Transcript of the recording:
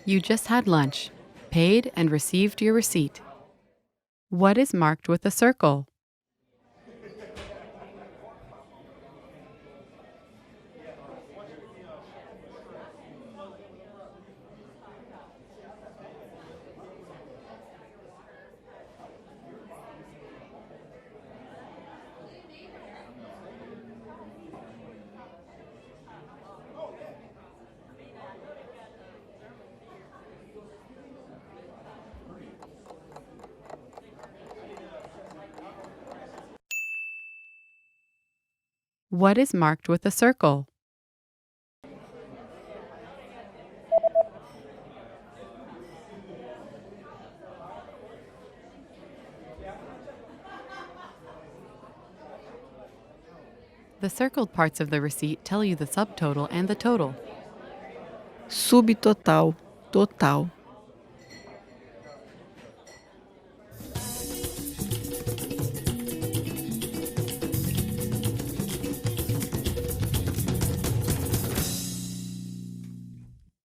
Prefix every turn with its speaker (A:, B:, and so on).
A: You just had lunch, paid and received your receipt. What is marked with a circle? What is marked with a circle? The circled parts of the receipt tell you the subtotal and the total.
B: Subtotal, total.